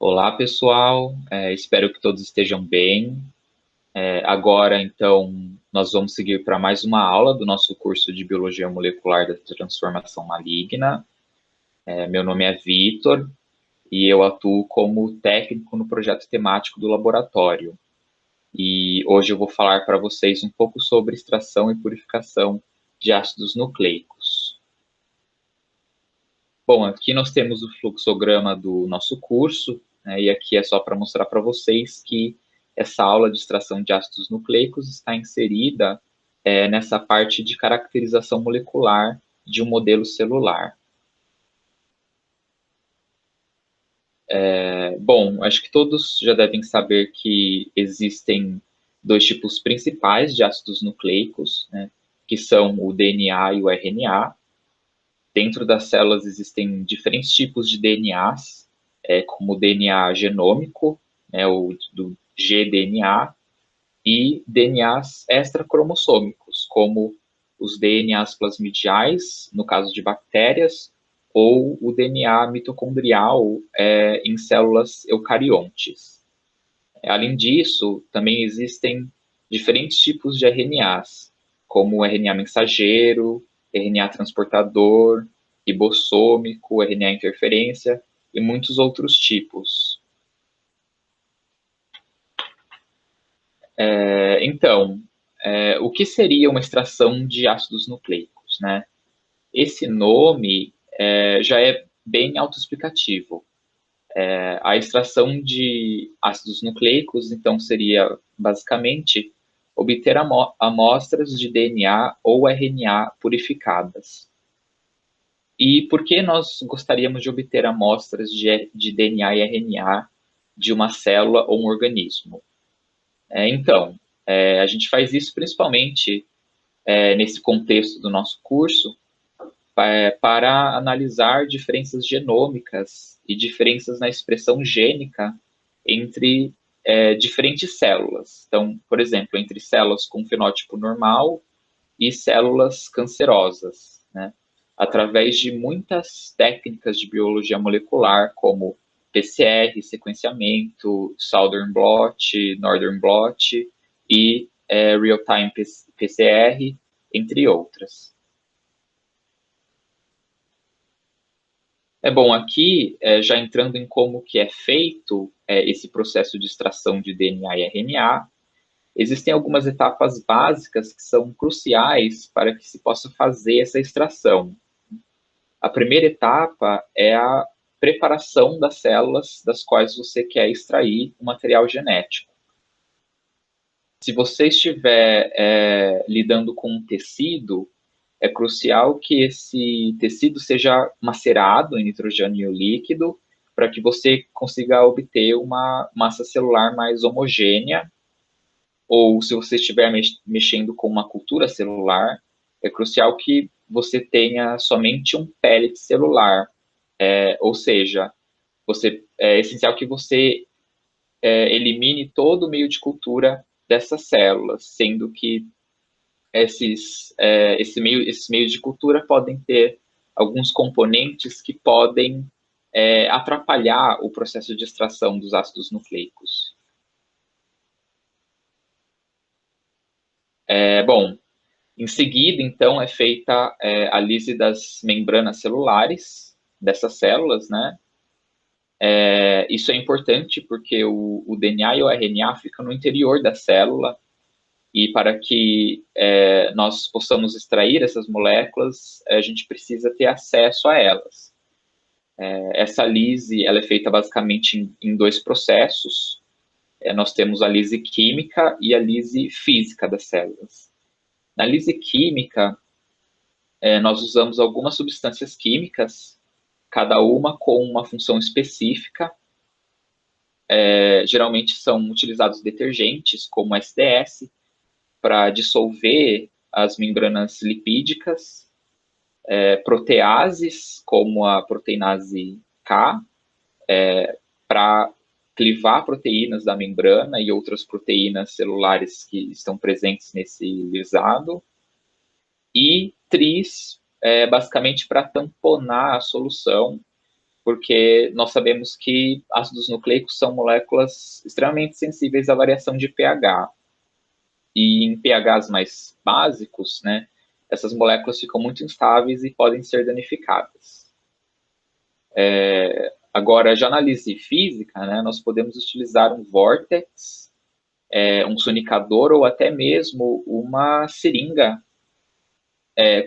Olá, pessoal. Espero que todos estejam bem. Agora, então, nós vamos seguir para mais uma aula do nosso curso de Biologia Molecular da Transformação Maligna. Meu nome é Vitor e eu atuo como técnico no projeto temático do laboratório. E hoje eu vou falar para vocês um pouco sobre extração e purificação de ácidos nucleicos. Bom, aqui nós temos o fluxograma do nosso curso, né, e aqui é só para mostrar para vocês que essa aula de extração de ácidos nucleicos está inserida nessa parte de caracterização molecular de um modelo celular. Bom, acho que todos já devem saber que existem dois tipos principais de ácidos nucleicos, né, que são o DNA e o RNA. Dentro das células existem diferentes tipos de DNAs, como o DNA genômico, né, o do gDNA, e DNAs extracromossômicos, como os DNAs plasmidiais, no caso de bactérias, ou o DNA mitocondrial em células eucariontes. Além disso, também existem diferentes tipos de RNAs, como o RNA mensageiro, RNA transportador, ribossômico, RNA interferência e muitos outros tipos. Então, o que seria uma extração de ácidos nucleicos, né? Esse nome já é bem autoexplicativo. A extração de ácidos nucleicos, então, seria basicamente obter amostras de DNA ou RNA purificadas. E por que nós gostaríamos de obter amostras de DNA e RNA de uma célula ou um organismo? Então, a gente faz isso principalmente nesse contexto do nosso curso, para analisar diferenças genômicas e diferenças na expressão gênica entre diferentes células. Então, por exemplo, entre células com fenótipo normal e células cancerosas, né? Através de muitas técnicas de biologia molecular, como PCR, sequenciamento, Southern blot, Northern blot e real-time PCR, entre outras. Bom, aqui, já entrando em como que é feito esse processo de extração de DNA e RNA, existem algumas etapas básicas que são cruciais para que se possa fazer essa extração. A primeira etapa é a preparação das células das quais você quer extrair o material genético. Se você estiver lidando com um tecido, é crucial que esse tecido seja macerado em nitrogênio líquido para que você consiga obter uma massa celular mais homogênea, ou se você estiver mexendo com uma cultura celular, é crucial que você tenha somente um pellet celular, ou seja, é essencial que você elimine todo o meio de cultura dessas células, sendo que esses meios de cultura podem ter alguns componentes que podem atrapalhar o processo de extração dos ácidos nucleicos. Bom, em seguida, então, é feita a lise das membranas celulares dessas células, né? Isso é importante porque o DNA e o RNA ficam no interior da célula, e para que nós possamos extrair essas moléculas, a gente precisa ter acesso a elas. Essa lise ela é feita basicamente em dois processos. Nós temos a lise química e a lise física das células. Na lise química, nós usamos algumas substâncias químicas, cada uma com uma função específica. Geralmente são utilizados detergentes, como SDS, para dissolver as membranas lipídicas, proteases, como a proteinase K, para clivar proteínas da membrana e outras proteínas celulares que estão presentes nesse lisado, e tris, basicamente para tamponar a solução porque nós sabemos que ácidos nucleicos são moléculas extremamente sensíveis à variação de pH. E em pHs mais básicos, né, essas moléculas ficam muito instáveis e podem ser danificadas. Agora, já na análise física, né, nós podemos utilizar um vórtex, um sonicador ou até mesmo uma seringa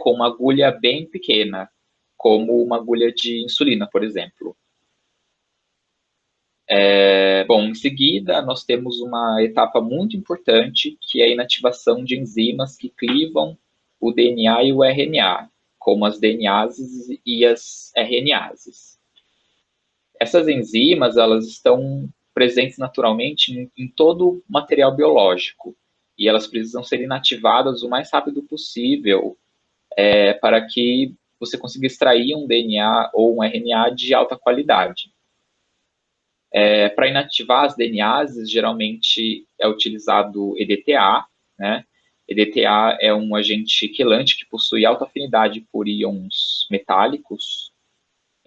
com uma agulha bem pequena, como uma agulha de insulina, por exemplo. Bom, em seguida, nós temos uma etapa muito importante, que é a inativação de enzimas que clivam o DNA e o RNA, como as DNases e as RNases. Essas enzimas, elas estão presentes naturalmente em todo o material biológico, e elas precisam ser inativadas o mais rápido possível para que você consiga extrair um DNA ou um RNA de alta qualidade. Para inativar as DNases, geralmente é utilizado EDTA, né? EDTA é um agente quelante que possui alta afinidade por íons metálicos.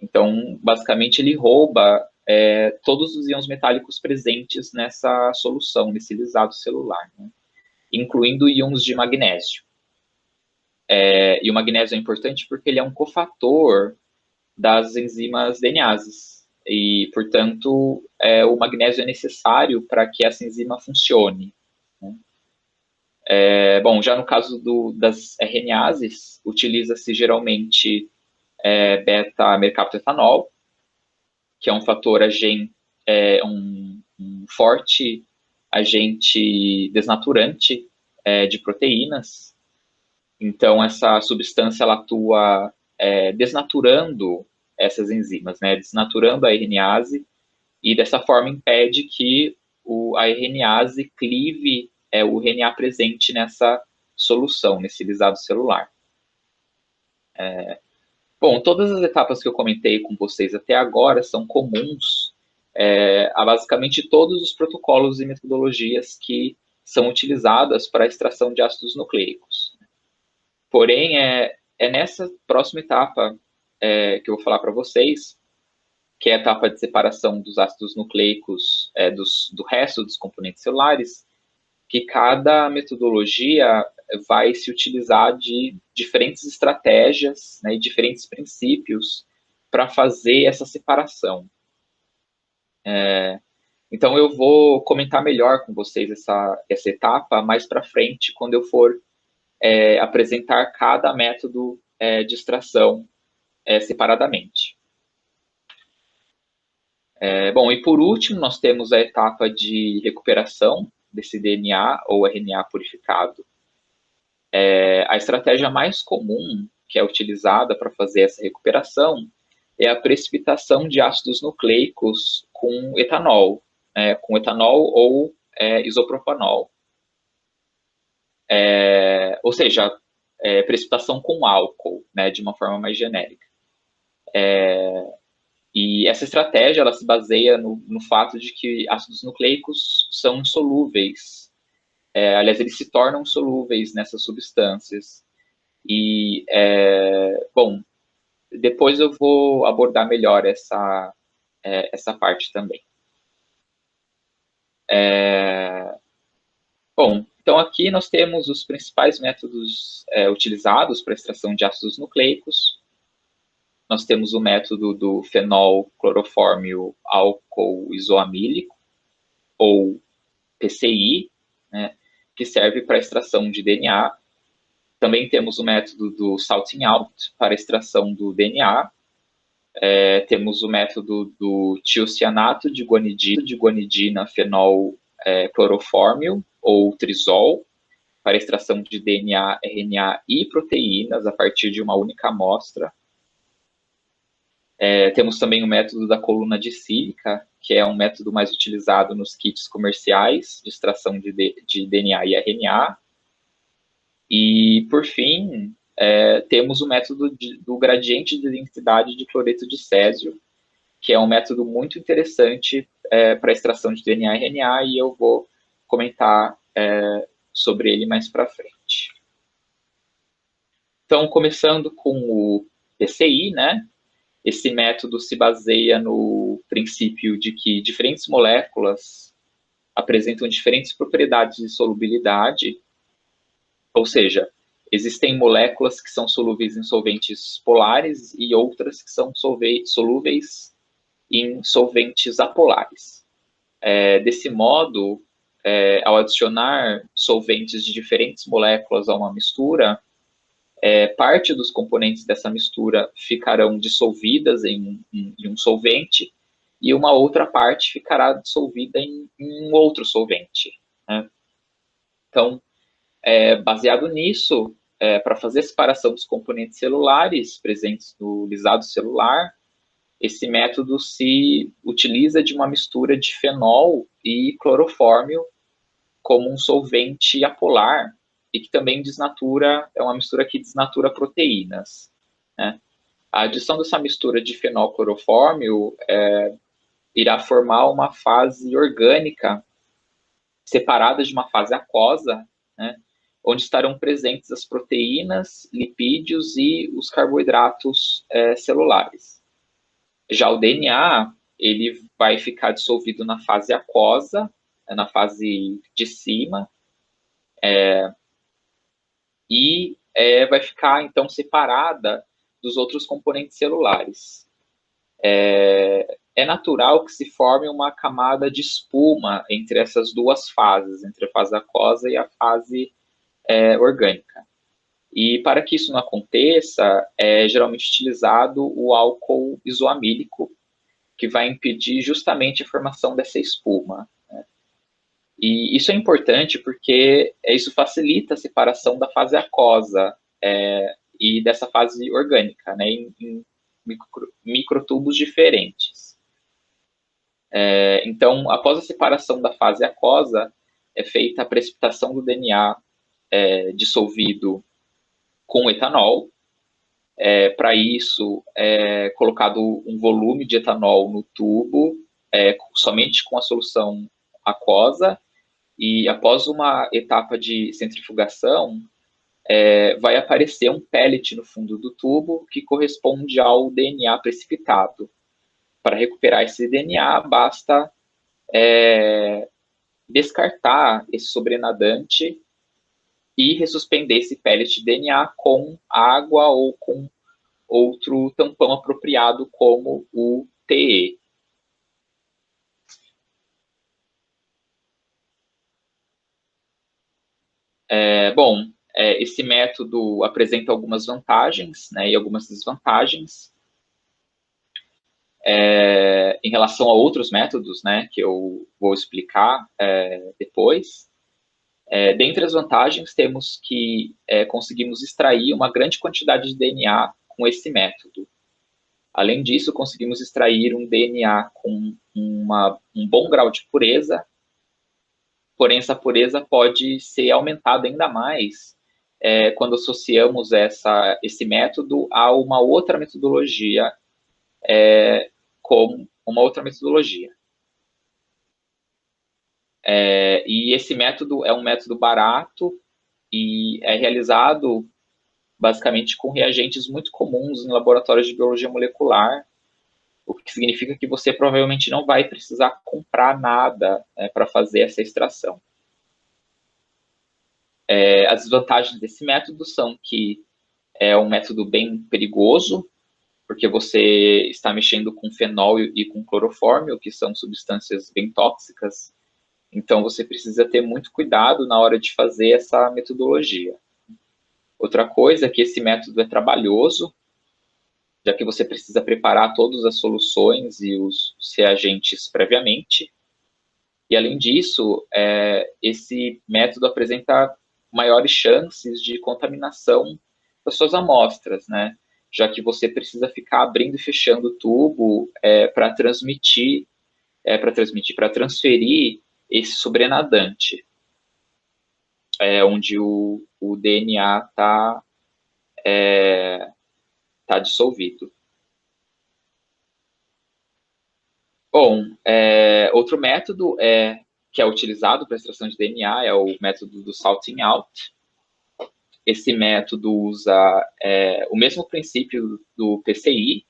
Então, basicamente, ele rouba todos os íons metálicos presentes nessa solução, nesse lisado celular, né? Incluindo íons de magnésio. E o magnésio é importante porque ele é um cofator das enzimas DNases. E, portanto, o magnésio é necessário para que essa enzima funcione, né? Bom, já no caso das RNases, utiliza-se geralmente beta-mercaptoetanol, que é um fator um forte agente desnaturante de proteínas. Então, essa substância ela atua desnaturando essas enzimas, né? Desnaturando a RNase, e dessa forma impede que a RNase clive o RNA presente nessa solução, nesse lisado celular. Bom, todas as etapas que eu comentei com vocês até agora são comuns a basicamente todos os protocolos e metodologias que são utilizadas para a extração de ácidos nucleicos. Porém, é nessa próxima etapa que eu vou falar para vocês, que é a etapa de separação dos ácidos nucleicos do resto dos componentes celulares, que cada metodologia vai se utilizar de diferentes estratégias, né, e diferentes princípios para fazer essa separação. Então, eu vou comentar melhor com vocês essa etapa mais para frente, quando eu for apresentar cada método de extração separadamente. Bom, e por último, nós temos a etapa de recuperação desse DNA ou RNA purificado. A estratégia mais comum que é utilizada para fazer essa recuperação é a precipitação de ácidos nucleicos com etanol ou isopropanol. Ou seja, precipitação com álcool, né, de uma forma mais genérica. E essa estratégia ela se baseia no fato de que ácidos nucleicos são insolúveis. Aliás, eles se tornam solúveis nessas substâncias. E, bom, depois eu vou abordar melhor essa parte também. Bom, então aqui nós temos os principais métodos utilizados para a extração de ácidos nucleicos. Nós temos o método do fenol clorofórmio álcool isoamílico, ou PCI, né, que serve para a extração de DNA. Também temos o método do salting out para a extração do DNA. Temos o método do tiocianato de guanidina fenol clorofórmio, ou trisol, para a extração de DNA, RNA e proteínas a partir de uma única amostra. Temos também o método da coluna dicílica, que é um método mais utilizado nos kits comerciais de extração de DNA e RNA. E, por fim, temos o método do gradiente de densidade de cloreto de césio, que é um método muito interessante para a extração de DNA e RNA, e eu vou comentar sobre ele mais para frente. Então, começando com o PCI, né? Esse método se baseia no princípio de que diferentes moléculas apresentam diferentes propriedades de solubilidade, ou seja, existem moléculas que são solúveis em solventes polares e outras que são solúveis em solventes apolares. Desse modo, ao adicionar solventes de diferentes moléculas a uma mistura, parte dos componentes dessa mistura ficarão dissolvidas em um solvente e uma outra parte ficará dissolvida em um outro solvente, né? Então, baseado nisso, para fazer a separação dos componentes celulares presentes no lisado celular, esse método se utiliza de uma mistura de fenol e clorofórmio como um solvente apolar e que também desnatura, é uma mistura que desnatura proteínas, né? A adição dessa mistura de fenol-clorofórmio irá formar uma fase orgânica separada de uma fase aquosa, né, onde estarão presentes as proteínas, lipídios e os carboidratos celulares. Já o DNA, ele vai ficar dissolvido na fase aquosa, na fase de cima, e vai ficar, então, separada dos outros componentes celulares. É natural que se forme uma camada de espuma entre essas duas fases, entre a fase aquosa e a fase orgânica. E para que isso não aconteça, é geralmente utilizado o álcool isoamílico, que vai impedir justamente a formação dessa espuma, né? E isso é importante porque isso facilita a separação da fase aquosa e dessa fase orgânica, né, em microtubos diferentes. Então, após a separação da fase aquosa, é feita a precipitação do DNA dissolvido com etanol. Para isso, é colocado um volume de etanol no tubo, somente com a solução aquosa, e após uma etapa de centrifugação, vai aparecer um pellet no fundo do tubo que corresponde ao DNA precipitado. Para recuperar esse DNA, basta descartar esse sobrenadante e ressuspender esse pellet de DNA com água ou com outro tampão apropriado, como o TE. Bom, esse método apresenta algumas vantagens, né, e algumas desvantagens. Em relação a outros métodos, né, que eu vou explicar depois. Dentre as vantagens, temos que conseguimos extrair uma grande quantidade de DNA com esse método. Além disso, conseguimos extrair um DNA com um bom grau de pureza, porém essa pureza pode ser aumentada ainda mais quando associamos esse método a uma outra metodologia, como uma outra metodologia. E esse método é um método barato e é realizado basicamente com reagentes muito comuns em laboratórios de biologia molecular, o que significa que você provavelmente não vai precisar comprar nada para fazer essa extração. As desvantagens desse método são que é um método bem perigoso, porque você está mexendo com fenol e com clorofórmio, que são substâncias bem tóxicas. Então, você precisa ter muito cuidado na hora de fazer essa metodologia. Outra coisa é que esse método é trabalhoso, já que você precisa preparar todas as soluções e os reagentes previamente. E, além disso, esse método apresenta maiores chances de contaminação das suas amostras, né? Já que você precisa ficar abrindo e fechando o tubo para transferir esse sobrenadante, onde o DNA está dissolvido. Bom, outro método que é utilizado para extração de DNA é o método do salting out. Esse método usa o mesmo princípio do PCI,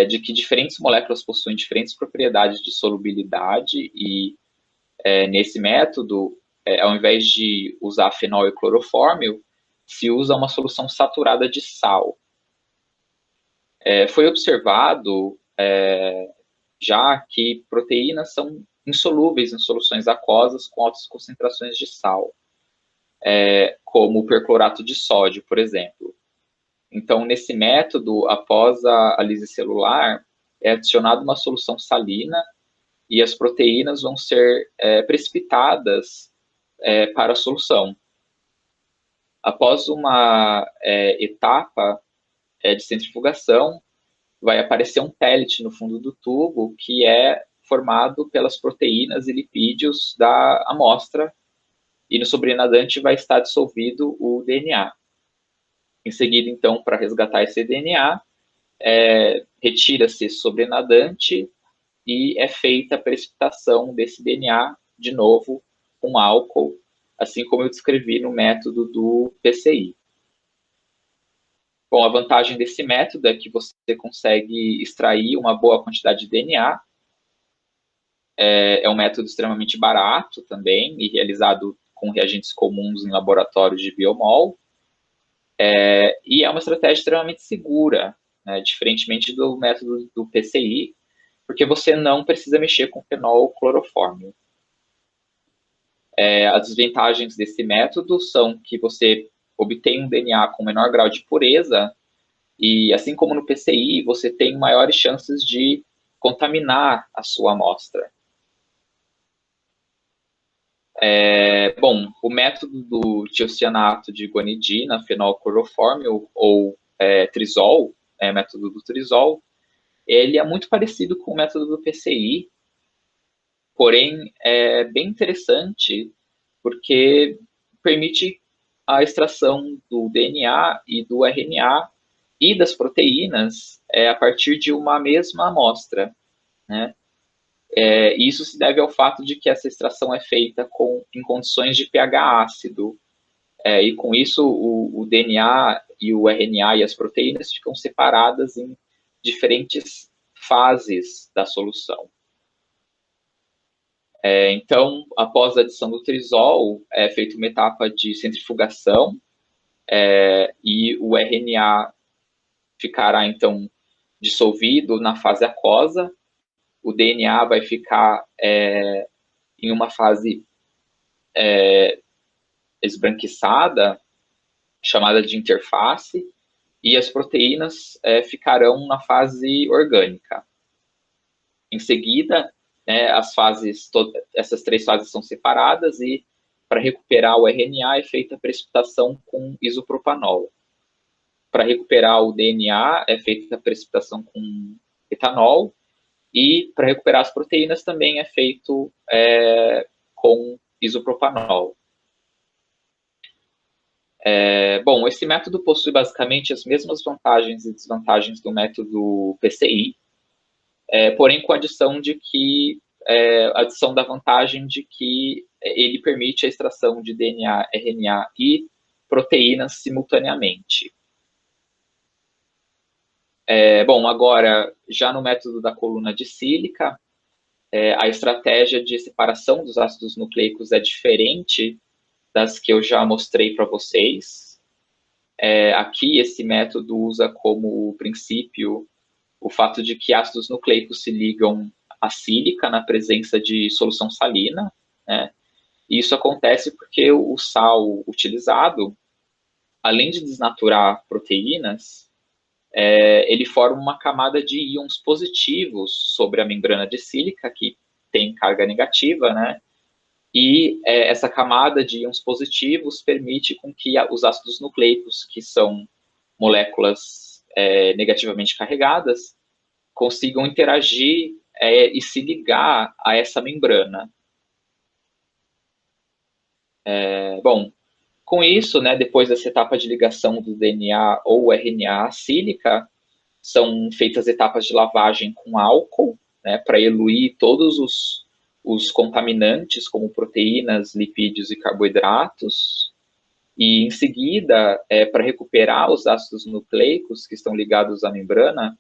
de que diferentes moléculas possuem diferentes propriedades de solubilidade e nesse método, ao invés de usar fenol e clorofórmio, se usa uma solução saturada de sal. Foi observado já que proteínas são insolúveis em soluções aquosas com altas concentrações de sal, como o perclorato de sódio, por exemplo. Então, nesse método, após a lise celular, é adicionada uma solução salina e as proteínas vão ser precipitadas para a solução. Após uma etapa de centrifugação, vai aparecer um pellet no fundo do tubo que é formado pelas proteínas e lipídios da amostra e no sobrenadante vai estar dissolvido o DNA. Em seguida, então, para resgatar esse DNA, retira-se sobrenadante e é feita a precipitação desse DNA, de novo, com álcool, assim como eu descrevi no método do PCI. Bom, a vantagem desse método é que você consegue extrair uma boa quantidade de DNA. É um método extremamente barato também e realizado com reagentes comuns em laboratórios de biomol. E é uma estratégia extremamente segura, né, diferentemente do método do PCI, porque você não precisa mexer com fenol ou clorofórmio. As desvantagens desse método são que você obtém um DNA com menor grau de pureza e, assim como no PCI, você tem maiores chances de contaminar a sua amostra. Bom, o método do tiocianato de guanidina, fenolclorofórmio ou trisol, método do trisol, ele é muito parecido com o método do PCI, porém é bem interessante porque permite a extração do DNA e do RNA e das proteínas a partir de uma mesma amostra, né? Isso se deve ao fato de que essa extração é feita em condições de pH ácido, e com isso o DNA e o RNA e as proteínas ficam separadas em diferentes fases da solução. Então, após a adição do trisol, é feita uma etapa de centrifugação e o RNA ficará, então, dissolvido na fase aquosa, o DNA vai ficar em uma fase esbranquiçada, chamada de interface, e as proteínas ficarão na fase orgânica. Em seguida, essas três fases são separadas e, para recuperar o RNA, é feita a precipitação com isopropanol. Para recuperar o DNA, é feita a precipitação com etanol. E para recuperar as proteínas também é feito com isopropanol. Bom, esse método possui basicamente as mesmas vantagens e desvantagens do método PCI, porém com a adição da vantagem de que ele permite a extração de DNA, RNA e proteínas simultaneamente. Bom, agora, já no método da coluna de sílica, a estratégia de separação dos ácidos nucleicos é diferente das que eu já mostrei para vocês. Aqui, esse método usa como princípio o fato de que ácidos nucleicos se ligam à sílica na presença de solução salina, né? E isso acontece porque o sal utilizado, além de desnaturar proteínas, ele forma uma camada de íons positivos sobre a membrana de sílica, que tem carga negativa, né? E essa camada de íons positivos permite com que os ácidos nucleicos, que são moléculas negativamente carregadas, consigam interagir e se ligar a essa membrana. Bom, com isso, né, depois dessa etapa de ligação do DNA ou RNA à sílica, são feitas etapas de lavagem com álcool, né, para eluir todos os contaminantes, como proteínas, lipídios e carboidratos. E, em seguida, para recuperar os ácidos nucleicos que estão ligados à membrana,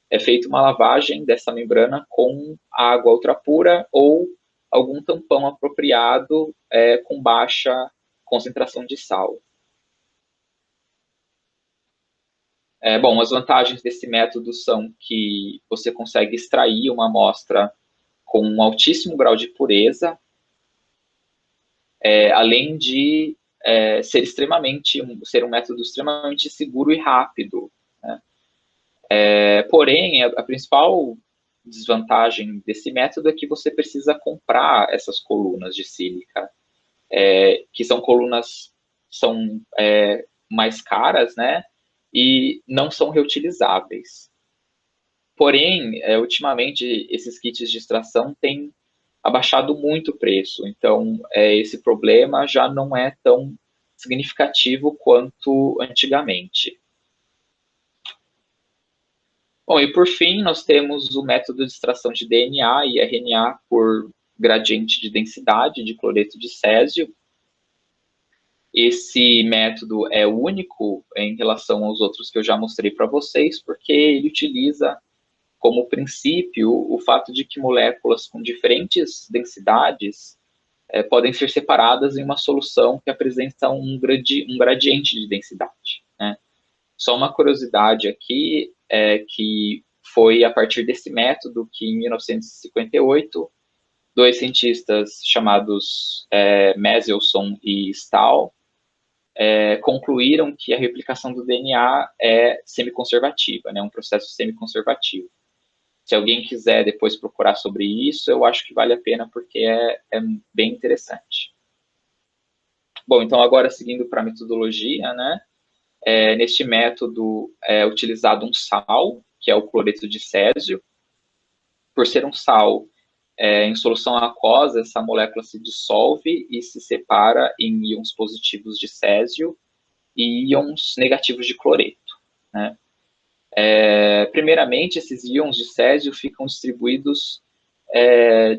é feita uma lavagem dessa membrana com água ultrapura ou algum tampão apropriado com baixa concentração de sal. Bom, as vantagens desse método são que você consegue extrair uma amostra com um altíssimo grau de pureza, além de ser um método extremamente seguro e rápido, né? Porém, a principal desvantagem desse método é que você precisa comprar essas colunas de sílica, que são colunas mais caras, né? E não são reutilizáveis. Porém, ultimamente, esses kits de extração têm abaixado muito o preço, então esse problema já não é tão significativo quanto antigamente. Bom, e por fim, nós temos o método de extração de DNA e RNA por gradiente de densidade de cloreto de césio. Esse método é único em relação aos outros que eu já mostrei para vocês, porque ele utiliza como princípio o fato de que moléculas com diferentes densidades podem ser separadas em uma solução que apresenta um gradiente de densidade, né? Só uma curiosidade aqui é que foi a partir desse método que, em 1958, dois cientistas chamados Meselson e Stahl concluíram que a replicação do DNA é semiconservativa, né, um processo semiconservativo. Se alguém quiser depois procurar sobre isso, eu acho que vale a pena, porque é bem interessante. Bom, então agora seguindo para a metodologia, né? Neste método é utilizado um sal, que é o cloreto de césio. Por ser um sal em solução aquosa, essa molécula se dissolve e se separa em íons positivos de césio e íons negativos de cloreto, né? Primeiramente, esses íons de césio ficam distribuídos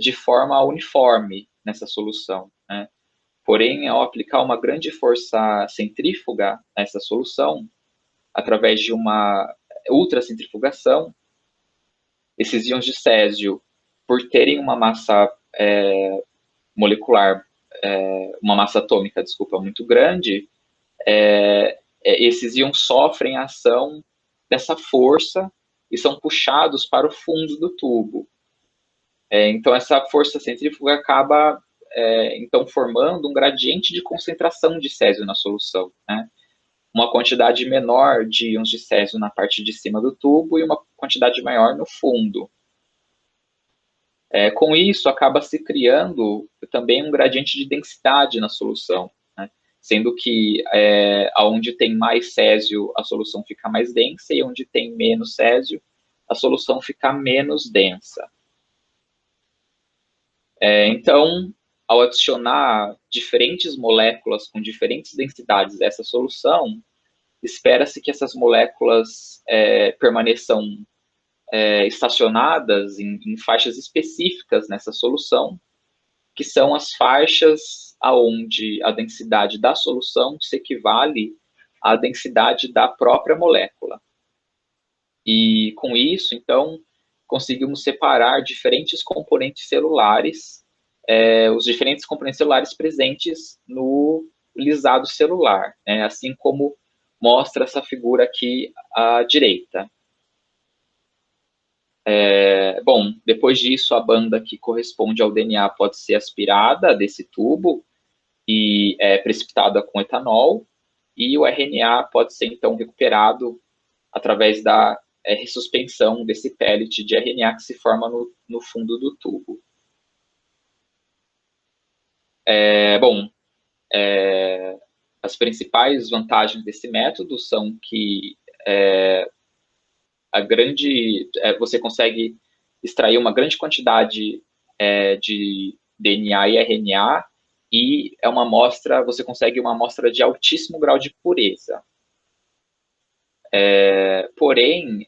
de forma uniforme nessa solução, né? Porém, ao aplicar uma grande força centrífuga nessa solução, através de uma ultracentrifugação, esses íons de césio, por terem uma massa molecular, uma massa atômica, desculpa, muito grande, esses íons sofrem a ação dessa força e são puxados para o fundo do tubo. Então, essa força centrífuga acaba, então, formando um gradiente de concentração de césio na solução, né? Uma quantidade menor de íons de césio na parte de cima do tubo e uma quantidade maior no fundo. Com isso, acaba se criando também um gradiente de densidade na solução, né? Sendo que onde tem mais césio, a solução fica mais densa, e onde tem menos césio, a solução fica menos densa. Então, ao adicionar diferentes moléculas com diferentes densidades a essa solução, espera-se que essas moléculas permaneçam estacionadas em faixas específicas nessa solução, que são as faixas aonde a densidade da solução se equivale à densidade da própria molécula. E com isso, então, conseguimos separar diferentes componentes celulares, os diferentes componentes celulares presentes no lisado celular, né? Assim como mostra essa figura aqui à direita. Bom, depois disso, a banda que corresponde ao DNA pode ser aspirada desse tubo e precipitada com etanol, e o RNA pode ser, então, recuperado através da ressuspensão desse pellet de RNA que se forma no fundo do tubo. Bom, as principais vantagens desse método são que você consegue extrair uma grande quantidade de DNA e RNA, e você consegue uma amostra de altíssimo grau de pureza. Porém,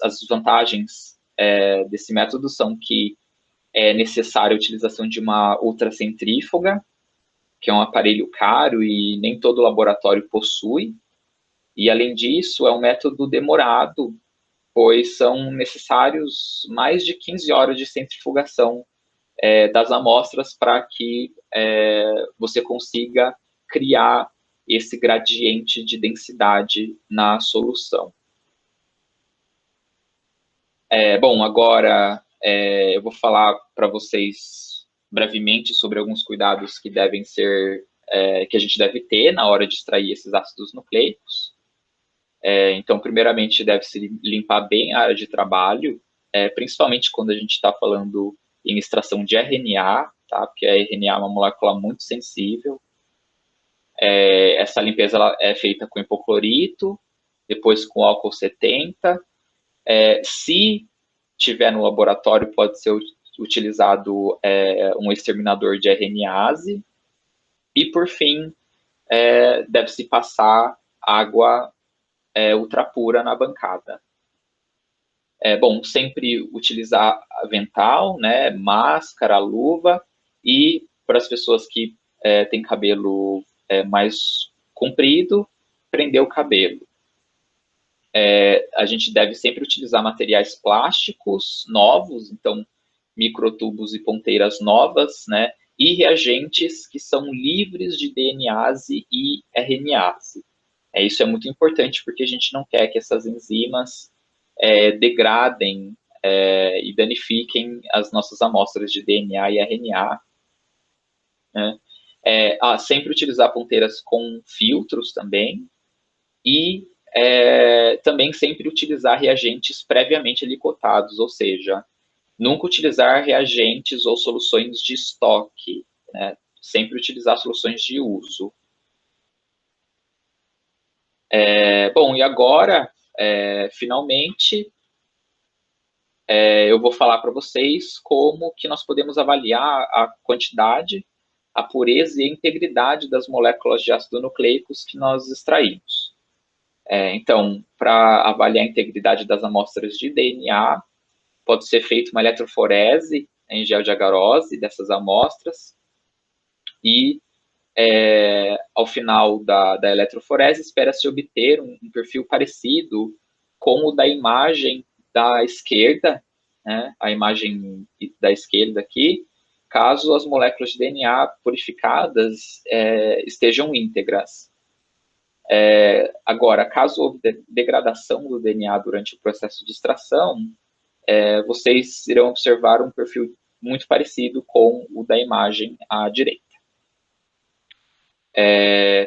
as desvantagens desse método são que é necessária a utilização de uma ultracentrífuga, que é um aparelho caro e nem todo laboratório possui, e além disso é um método demorado, pois são necessários mais de 15 horas de centrifugação das amostras para que você consiga criar esse gradiente de densidade na solução. Bom, agora eu vou falar para vocês brevemente sobre alguns cuidados que devem ser, que a gente deve ter na hora de extrair esses ácidos nucleicos. Então, primeiramente, deve-se limpar bem a área de trabalho, principalmente quando a gente está falando em extração de RNA, tá? Porque a RNA é uma molécula muito sensível. Essa limpeza ela é feita com hipoclorito, depois com álcool 70. Se tiver no laboratório, pode ser utilizado um exterminador de RNase. E, por fim, deve-se passar água ultrapura na bancada. Bom, sempre utilizar avental, né, máscara, luva, e para as pessoas que têm cabelo mais comprido, prender o cabelo. A gente deve sempre utilizar materiais plásticos novos, então microtubos e ponteiras novas, né, e reagentes que são livres de DNase e RNase. Isso é muito importante porque a gente não quer que essas enzimas degradem e danifiquem as nossas amostras de DNA e RNA. Né? Sempre utilizar ponteiras com filtros também e também sempre utilizar reagentes previamente alicotados, ou seja, nunca utilizar reagentes ou soluções de estoque, né? Sempre utilizar soluções de uso. Bom, e agora, finalmente, eu vou falar para vocês como que nós podemos avaliar a quantidade, a pureza e a integridade das moléculas de ácido nucleicos que nós extraímos. Então, para avaliar a integridade das amostras de DNA, pode ser feita uma eletroforese em gel de agarose dessas amostras e ao final da eletroforese, espera-se obter um perfil parecido com o da imagem da esquerda, né, a imagem da esquerda aqui, caso as moléculas de DNA purificadas estejam íntegras. Agora, caso houve degradação do DNA durante o processo de extração, vocês irão observar um perfil muito parecido com o da imagem à direita.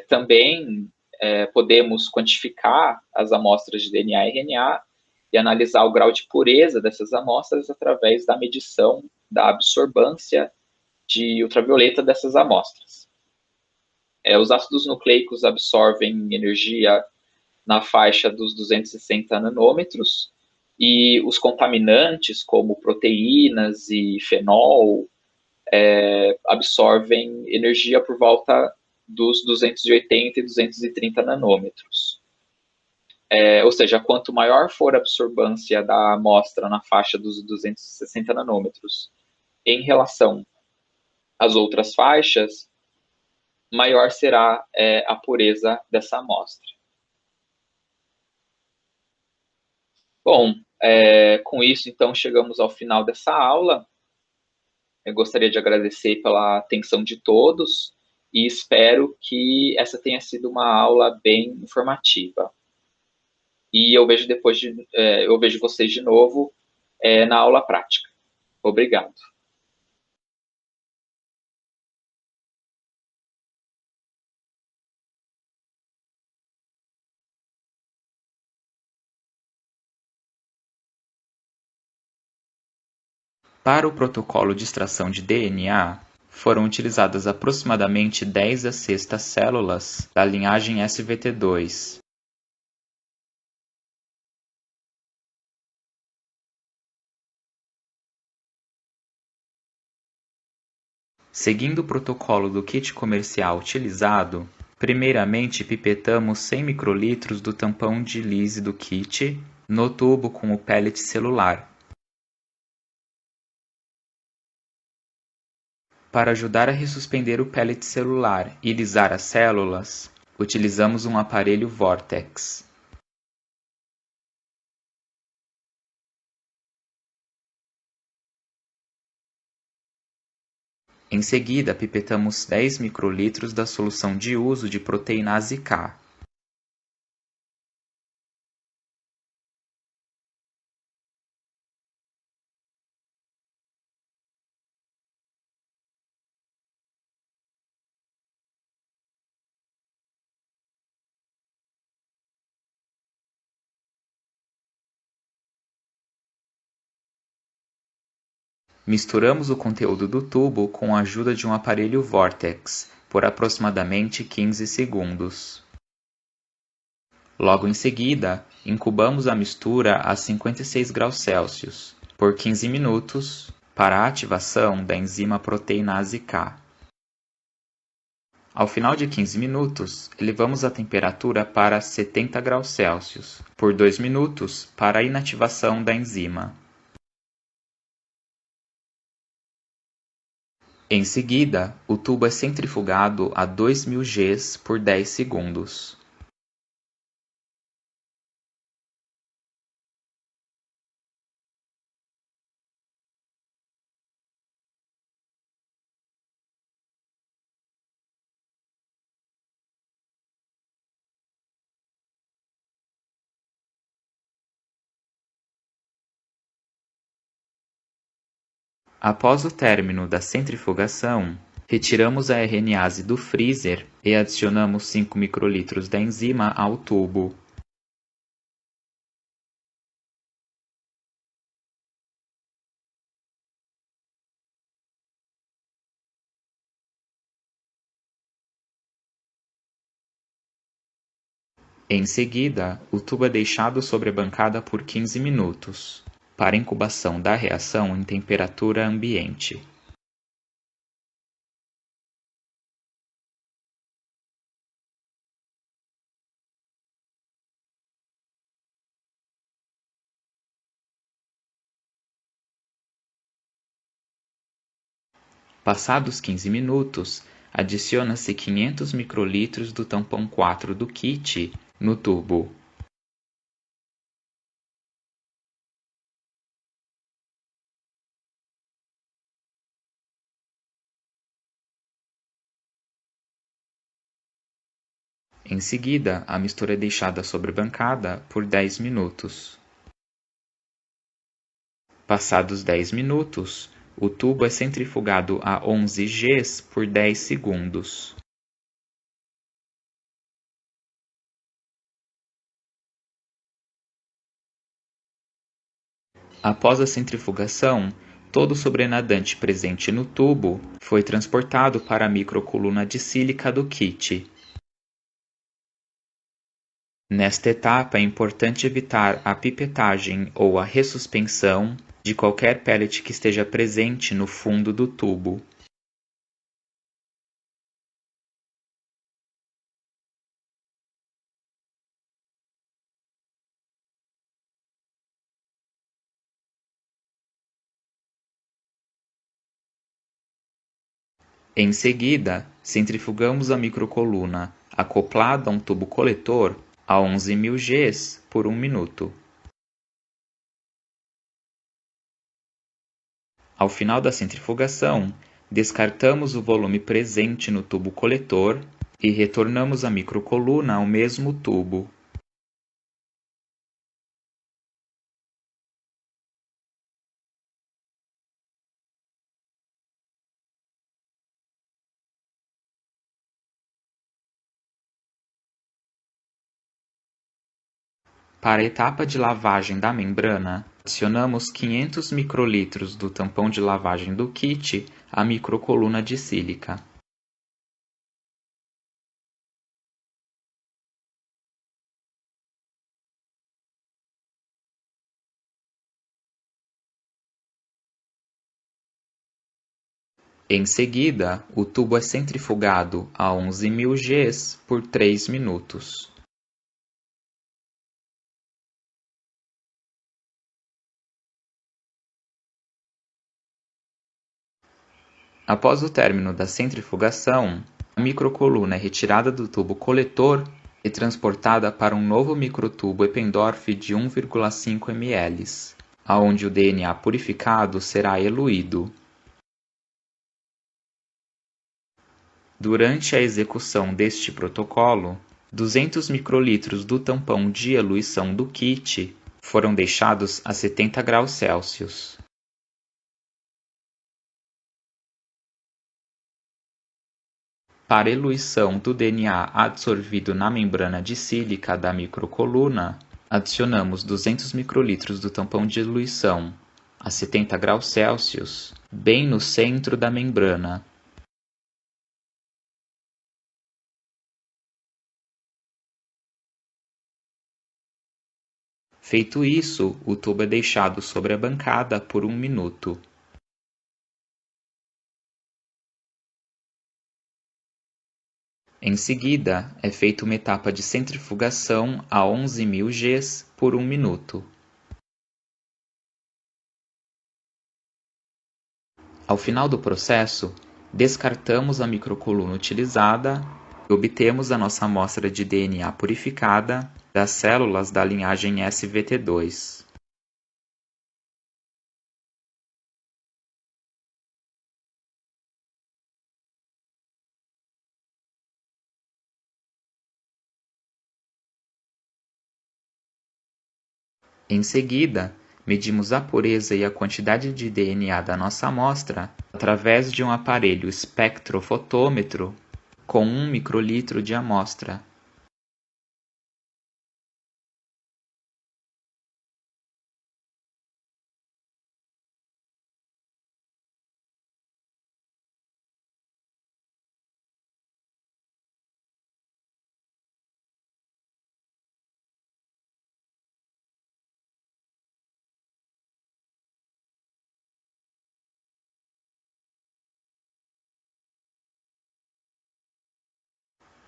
Também podemos quantificar as amostras de DNA e RNA e analisar o grau de pureza dessas amostras através da medição da absorbância de ultravioleta dessas amostras. Os ácidos nucleicos absorvem energia na faixa dos 260 nanômetros e os contaminantes, como proteínas e fenol, absorvem energia por volta dos 280 e 230 nanômetros. Ou seja, quanto maior for a absorbância da amostra na faixa dos 260 nanômetros em relação às outras faixas, maior será a pureza dessa amostra. Bom, com isso, então, chegamos ao final dessa aula. Eu gostaria de agradecer pela atenção de todos e espero que essa tenha sido uma aula bem informativa. E eu vejo vocês de novo na aula prática. Obrigado. Para o protocolo de extração de DNA, foram utilizadas aproximadamente 10 a sexta células da linhagem SVT2. Seguindo o protocolo do kit comercial utilizado, primeiramente pipetamos 100 microlitros do tampão de Lise do kit no tubo com o pellet celular. Para ajudar a ressuspender o pellet celular e lisar as células, utilizamos um aparelho Vortex. Em seguida, pipetamos 10 microlitros da solução de uso de proteinase K. Misturamos o conteúdo do tubo com a ajuda de um aparelho Vortex, por aproximadamente 15 segundos. Logo em seguida, incubamos a mistura a 56 graus Celsius por 15 minutos para a ativação da enzima proteinase K. Ao final de 15 minutos, elevamos a temperatura para 70 graus Celsius por 2 minutos para a inativação da enzima. Em seguida, o tubo é centrifugado a 2000 Gs por 10 segundos. Após o término da centrifugação, retiramos a RNase do freezer e adicionamos 5 microlitros da enzima ao tubo. Em seguida, o tubo é deixado sobre a bancada por 15 minutos, para incubação da reação em temperatura ambiente. Passados 15 minutos, adiciona-se 500 microlitros do tampão 4 do kit no tubo. Em seguida, a mistura é deixada sobre a bancada por 10 minutos. Passados 10 minutos, o tubo é centrifugado a 11 Gs por 10 segundos. Após a centrifugação, todo o sobrenadante presente no tubo foi transportado para a microcoluna de sílica do kit. Nesta etapa é importante evitar a pipetagem ou a ressuspensão de qualquer pellet que esteja presente no fundo do tubo. Em seguida, centrifugamos a microcoluna, acoplada a um tubo coletor, a 11.000 Gs por 1 minuto. Ao final da centrifugação, descartamos o volume presente no tubo coletor e retornamos a microcoluna ao mesmo tubo. Para a etapa de lavagem da membrana, adicionamos 500 microlitros do tampão de lavagem do kit à microcoluna de sílica. Em seguida, o tubo é centrifugado a 11.000 Gs por 3 minutos. Após o término da centrifugação, a microcoluna é retirada do tubo coletor e transportada para um novo microtubo Eppendorf de 1,5 ml, aonde o DNA purificado será eluído. Durante a execução deste protocolo, 200 microlitros do tampão de eluição do kit foram deixados a 70 graus Celsius. Para eluição do DNA adsorvido na membrana de sílica da microcoluna, adicionamos 200 microlitros do tampão de eluição a 70 graus Celsius, bem no centro da membrana. Feito isso, o tubo é deixado sobre a bancada por 1 minuto. Em seguida, é feita uma etapa de centrifugação a 11.000 Gs por 1 minuto. Ao final do processo, descartamos a microcoluna utilizada e obtemos a nossa amostra de DNA purificada das células da linhagem SVT2. Em seguida, medimos a pureza e a quantidade de DNA da nossa amostra através de um aparelho espectrofotômetro com 1 microlitro de amostra.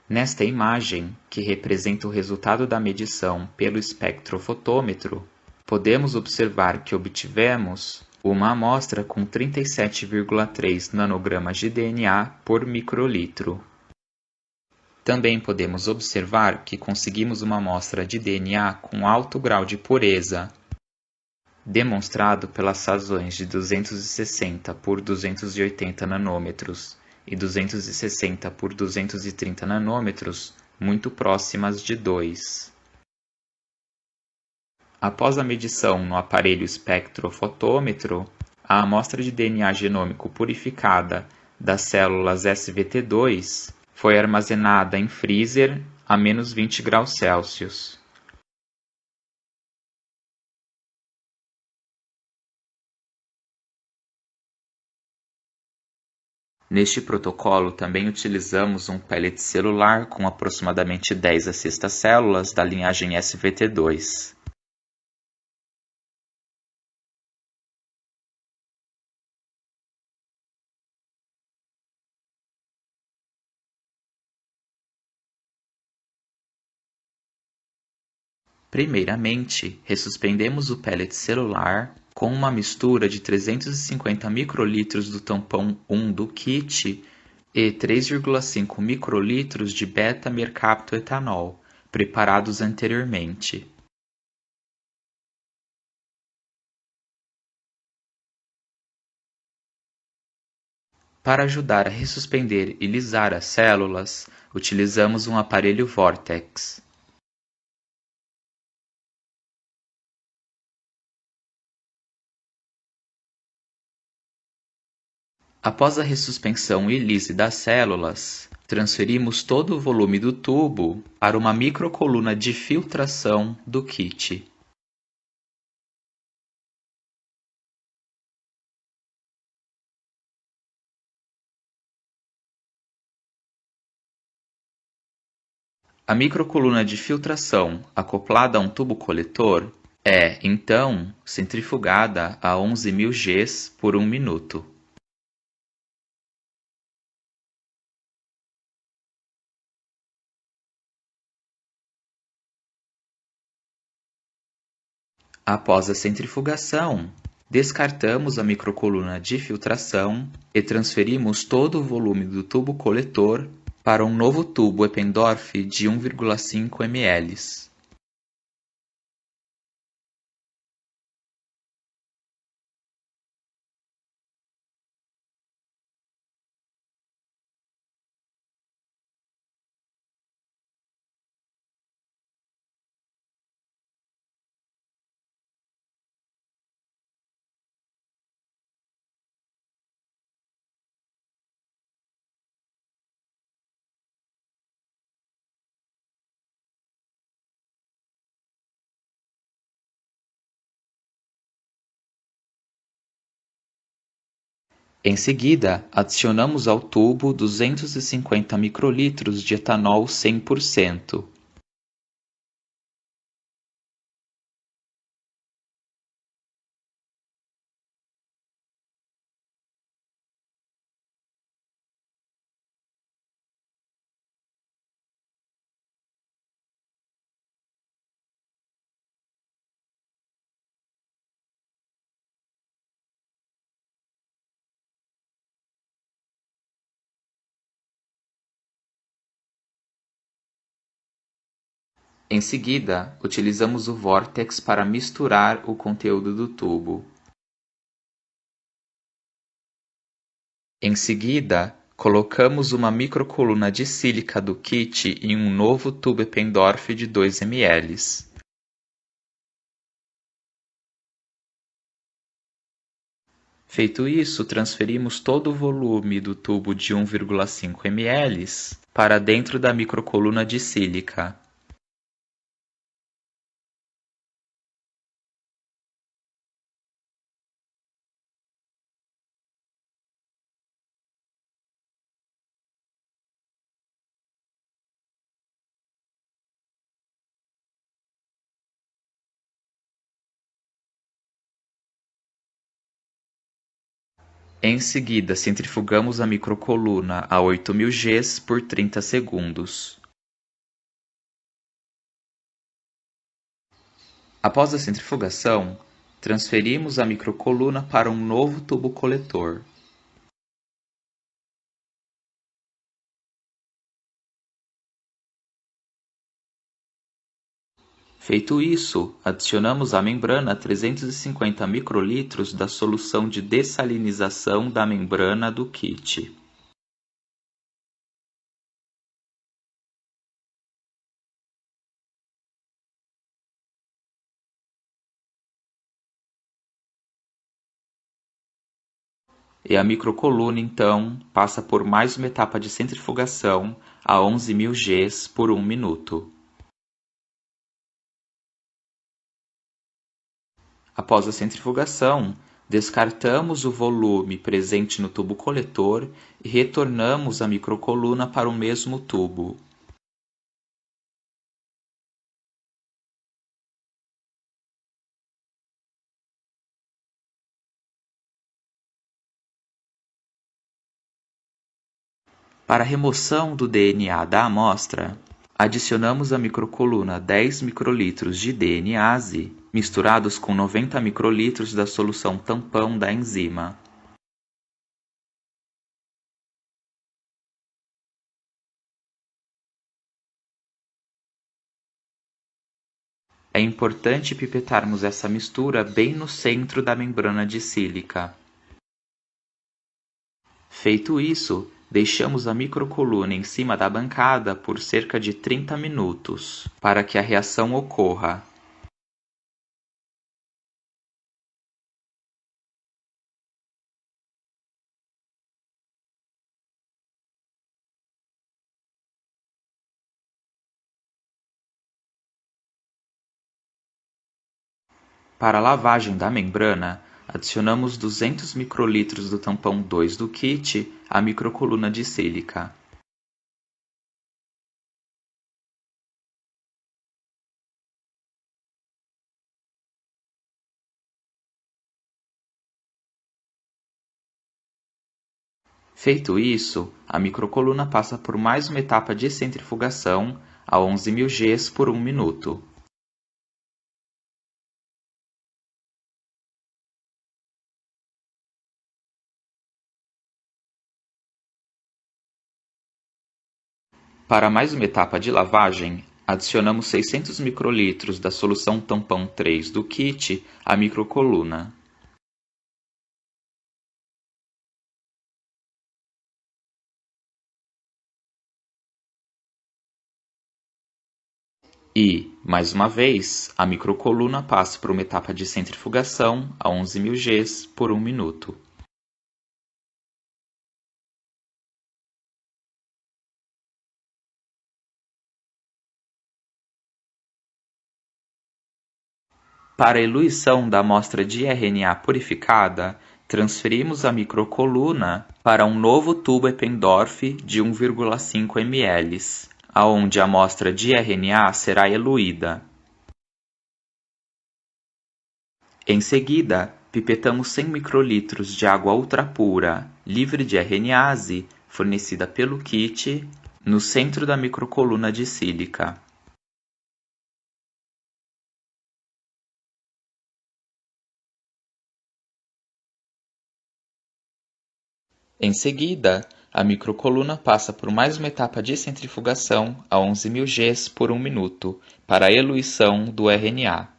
Nesta imagem, que representa o resultado da medição pelo espectrofotômetro, podemos observar que obtivemos uma amostra com 37,3 nanogramas de DNA por microlitro. Também podemos observar que conseguimos uma amostra de DNA com alto grau de pureza, demonstrado pelas razões de 260 por 280 nanômetros e 260 por 230 nanômetros, muito próximas de 2. Após a medição no aparelho espectrofotômetro, a amostra de DNA genômico purificada das células SVT2 foi armazenada em freezer a menos 20 graus Celsius. Neste protocolo também utilizamos um pellet celular com aproximadamente 10 a 6 células da linhagem SVT2. Primeiramente, ressuspendemos o pellet celular com uma mistura de 350 microlitros do tampão 1 do kit e 3,5 microlitros de beta-mercaptoetanol, preparados anteriormente. Para ajudar a ressuspender e lisar as células, utilizamos um aparelho Vortex. Após a ressuspensão e lise das células, transferimos todo o volume do tubo para uma microcoluna de filtração do kit. A microcoluna de filtração, acoplada a um tubo coletor, é, então, centrifugada a 11.000 Gs por 1 minuto. Após a centrifugação, descartamos a microcoluna de filtração e transferimos todo o volume do tubo coletor para um novo tubo Eppendorf de 1,5 ml. Em seguida, adicionamos ao tubo 250 microlitros de etanol 100%. Em seguida, utilizamos o vórtex para misturar o conteúdo do tubo. Em seguida, colocamos uma microcoluna de sílica do kit em um novo tubo Eppendorf de 2 ml. Feito isso, transferimos todo o volume do tubo de 1,5 ml para dentro da microcoluna de sílica. Em seguida, centrifugamos a microcoluna a 8.000 Gs por 30 segundos. Após a centrifugação, transferimos a microcoluna para um novo tubo coletor. Feito isso, adicionamos à membrana 350 microlitros da solução de dessalinização da membrana do kit. E a microcoluna, então, passa por mais uma etapa de centrifugação a 11.000 Gs por 1 minuto. Após a centrifugação, descartamos o volume presente no tubo coletor e retornamos a microcoluna para o mesmo tubo. Para a remoção do DNA da amostra, adicionamos à microcoluna 10 microlitros de DNase misturados com 90 microlitros da solução tampão da enzima. É importante pipetarmos essa mistura bem no centro da membrana de sílica. Feito isso, deixamos a microcoluna em cima da bancada por cerca de 30 minutos, para que a reação ocorra. Para a lavagem da membrana, adicionamos 200 microlitros do tampão 2 do kit à microcoluna de sílica. Feito isso, a microcoluna passa por mais uma etapa de centrifugação a 11.000 Gs por 1 minuto. Para mais uma etapa de lavagem, adicionamos 600 microlitros da solução tampão 3 do kit à microcoluna. E, mais uma vez, a microcoluna passa por uma etapa de centrifugação a 11.000 Gs por 1 minuto. Para a eluição da amostra de RNA purificada, transferimos a microcoluna para um novo tubo Eppendorf de 1,5 ml, aonde a amostra de RNA será eluída. Em seguida, pipetamos 100 microlitros de água ultrapura, livre de RNase, fornecida pelo kit, no centro da microcoluna de sílica. Em seguida, a microcoluna passa por mais uma etapa de centrifugação a 11.000 Gs por 1 minuto, para a eluição do RNA.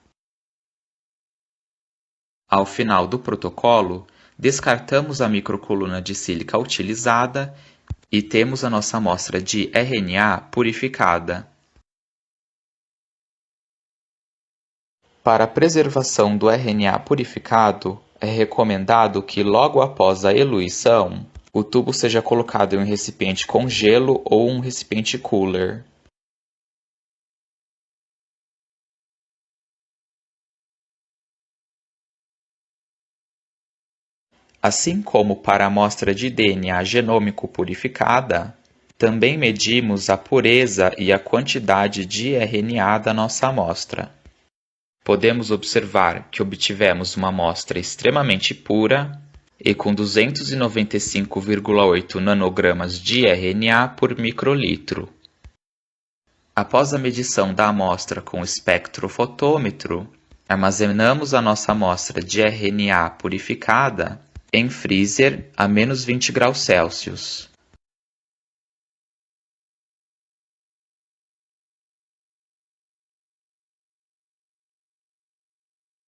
Ao final do protocolo, descartamos a microcoluna de sílica utilizada e temos a nossa amostra de RNA purificada. Para a preservação do RNA purificado, é recomendado que logo após a eluição, o tubo seja colocado em um recipiente com gelo ou um recipiente cooler. Assim como para a amostra de DNA genômico purificada, também medimos a pureza e a quantidade de RNA da nossa amostra. Podemos observar que obtivemos uma amostra extremamente pura e com 295,8 nanogramas de RNA por microlitro. Após a medição da amostra com espectrofotômetro, armazenamos a nossa amostra de RNA purificada em freezer a -20 graus Celsius.